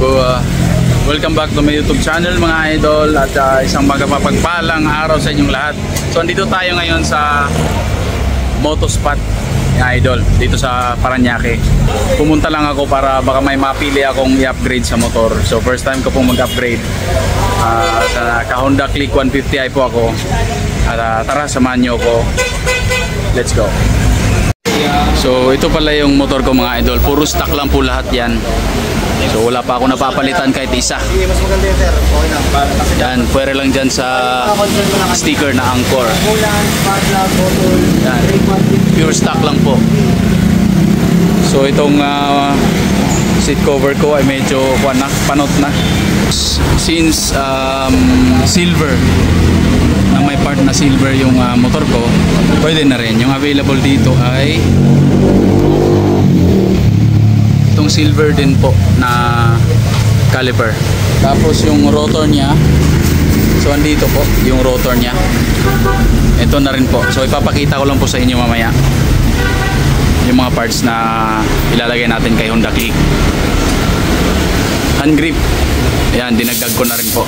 Welcome back to my YouTube channel mga idol at isang magpapagpalang araw sa inyong lahat. So andito tayo ngayon sa Motospot mga idol dito sa Parañaque. Pumunta lang ako para baka may mapili akong i-upgrade sa motor. So first time ko pong mag-upgrade sa Honda Click 150i po ako. At tara, samahan nyo ako. Let's go. So ito pala yung motor ko mga idol. Puro stock lang po lahat yan. So wala pa ako napapalitan kahit isa. Yan, pwede lang dyan sa sticker na Angkor. Yan, pure stock lang po. So itong seat cover ko ay medyo panot na. Since silver, na may part na silver yung motor ko, pwede na rin. Yung available dito ay itong silver din po na caliper. Tapos yung rotor niya, so andito po yung rotor niya. Ito na rin po. So ipapakita ko lang po sa inyo mamaya yung mga parts na ilalagay natin kay Honda Click. Hand grip, ayan, dinagdag ko na rin po.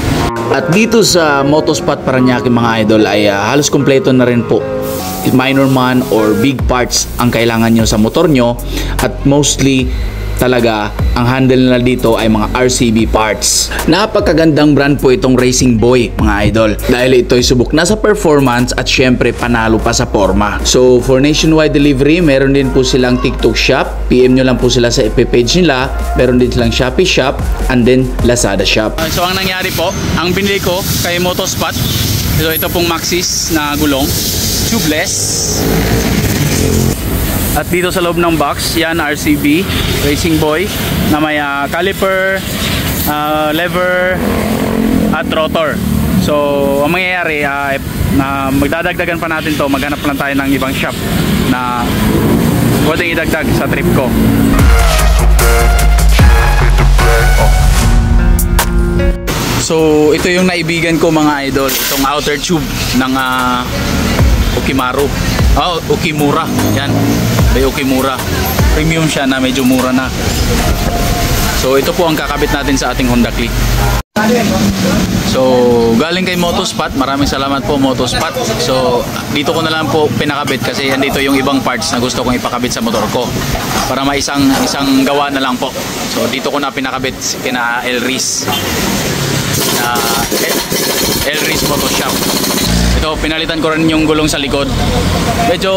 At dito sa Motospot Parañaque mga idol ay halos kompleto na rin po. Minor man or big parts ang kailangan nyo sa motor nyo, at mostly talaga ang handle na dito ay mga RCB parts. Napakagandang brand po itong Racing Boy mga idol, dahil ito'y subok na sa performance at syempre panalo pa sa forma. So for nationwide delivery, meron din po silang TikTok shop. PM nyo lang po sila sa FB page nila. Meron din silang Shopee shop and then Lazada shop. So ang nangyari po, ang binili ko kay Motospot, so ito pong Maxxis na gulong, tubeless. At dito sa loob ng box, yan RCB Racing Boy na may caliper, lever at rotor. So ang mangyayari na magdadagdagan pa natin to, maghanap lang tayo ng ibang shop na pwedeng idagdag sa trip ko. So ito yung naibigan ko mga idol, itong outer tube ng Ukimaru. Ukimura. Yan. May Ukimura. Premium siya na medyo mura na. So ito po ang kakabit natin sa ating Honda Click. So galing kay Motospot, maraming salamat po Motospot. So dito ko na lang po pinakabit kasi andito yung ibang parts na gusto kong ipakabit sa motor ko para may isang gawa na lang po. So dito ko na pinakabit kina Elris Elris Motor Shop. Ito, pinalitan ko rin yung gulong sa likod. Medyo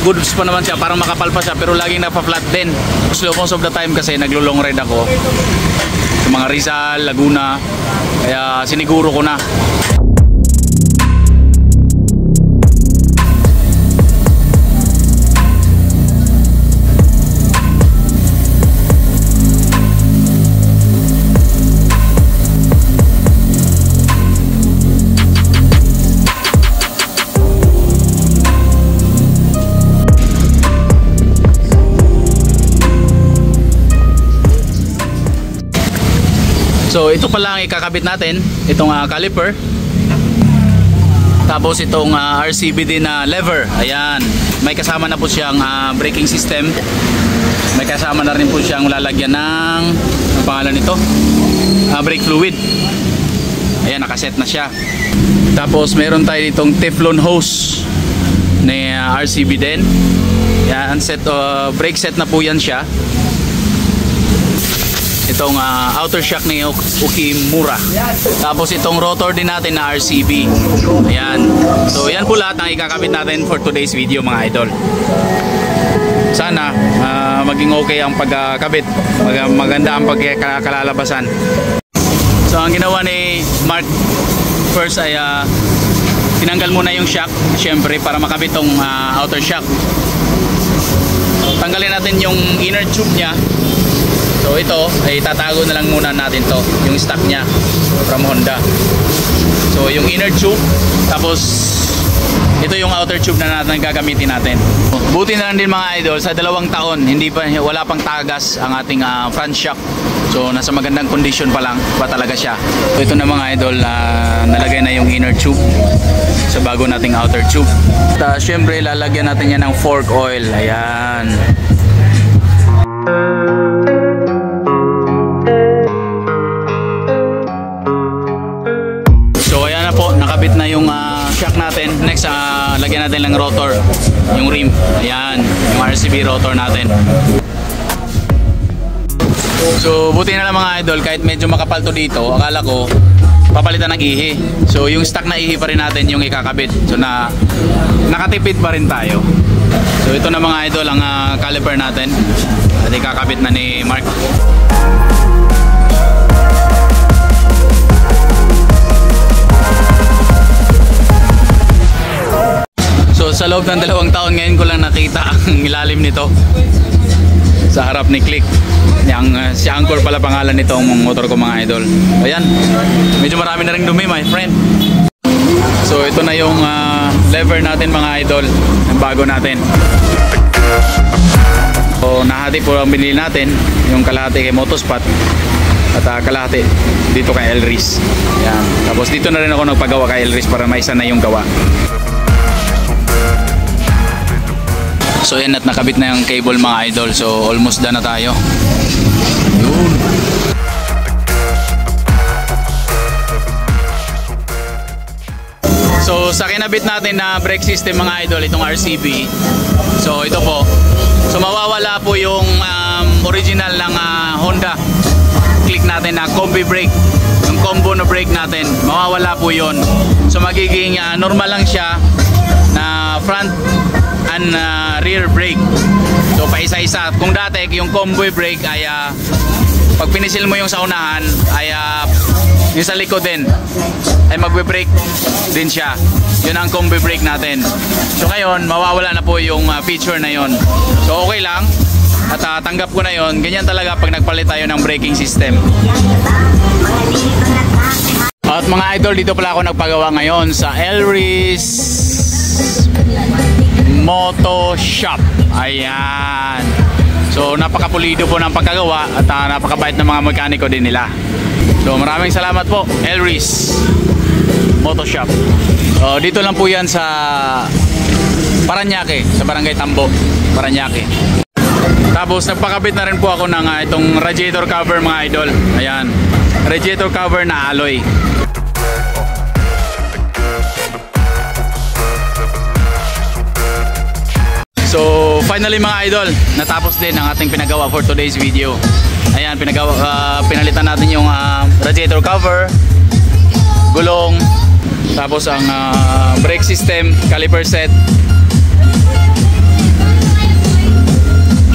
goods pa naman siya, parang makapal pa siya, pero laging napa-flat din. So most of the time kasi naglo-long ride ako sa mga Rizal, Laguna, kaya siniguro ko na. So ito pala ang ikakabit natin, itong caliper. Tapos itong RCB din na lever. Ayan, may kasama na po siyang braking system. May kasama na rin po siyang lalagyan ng, ang pangalan nito, brake fluid. Ayan, nakaset na siya. Tapos meron tayo ditong Teflon hose ni RCB din. Yan, brake set na po yan siya. Itong outer shock ni Ukimura. Tapos itong rotor din natin na RCB. Ayan. So yan po lahat ang ikakabit natin for today's video mga idol. Sana maging okay ang pagkakabit. Maganda ang pagkalalabasan. So ang ginawa ni Mark first ay tinanggal muna yung shock, syempre para makabit tong outer shock. Tanggalin natin yung inner tube niya. So ito ay tatago na lang muna natin to, yung stock niya from Honda. So yung inner tube, tapos ito yung outer tube na natin gagamitin natin. Buti na lang din mga idol, sa 2 taon wala pang tagas ang ating front shock. So nasa magandang condition pa lang pa talaga siya. So ito na mga idol, nalagay na yung inner tube sa bago nating outer tube. At syempre lalagyan natin yan ng fork oil. Ayan. rotor, yung rim. Ayan, yung RCB rotor natin. So buti na lang mga idol, kahit medyo makapal to dito, akala ko papalitan ng ihi. So yung stock na ihi pa rin natin yung ikakabit. So nakatipid pa rin tayo. So ito na mga idol ang caliper natin at ikakabit na ni Mark. So sa loob ng 2 taon ngayon ko lang nakita ang ilalim nito sa harap ni Click. Si Angkor pala pangalan nitong motor ko mga idol. Ayan, medyo marami na rin dumi my friend. So ito na yung lever natin mga idol, ang bago natin. So nahati po ang binili natin, yung kalahati kay Motospot at kalahati dito kay Elris. Ayan. Tapos dito na rin ako nagpagawa kay Elris para maisa na yung gawa. So yan, at nakabit na yung cable mga idol. So almost done na tayo. Yun. So sa kinabit natin na brake system mga idol, itong RCB. So ito po. So mawawala po yung original ng Honda Click natin na combi brake. Yung combo na brake natin, mawawala po yun. So magiging normal lang siya na front and rear brake. So pa isa-isa. Kung dati yung combo brake ay pag pinisil mo yung sa unahan ay yung sa likod din ay magbe-brake din siya. Yun ang combo brake natin. So ngayon mawawala na po yung feature na yon. So okay lang at tanggap ko na yon. Ganyan talaga pag nagpalit tayo ng braking system. At mga idol, dito pala ako nagpagawa ngayon sa Elris Moto Shop. Ayan. So napakapulido po ng pagkagawa at napakabait ng mga mekaniko din nila. So maraming salamat po Elris Moto Shop. Dito lang po yan sa Parañaque, sa Barangay Tambo, Parañaque. Tapos nagpakabit na rin po ako ng itong radiator cover mga idol. Ayan, radiator cover na alloy. So finally mga idol, natapos din ang ating pinagawa for today's video. Ayan, pinalitan natin yung radiator cover, gulong, tapos ang brake system, caliper set,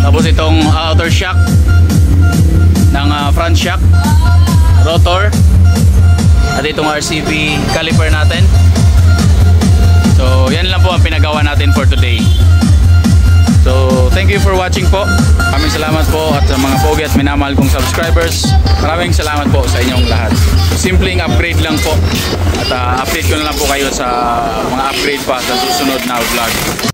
tapos itong outer shock ng front shock, rotor, at itong RCB caliper natin. So yan lang po ang pinagawa natin for today. So thank you for watching po. Maraming salamat po at sa mga pogi at minamahal kong subscribers. Maraming salamat po sa inyong lahat. Simpleng upgrade lang po. At update ko na lang po kayo sa mga upgrade pa sa susunod na vlog.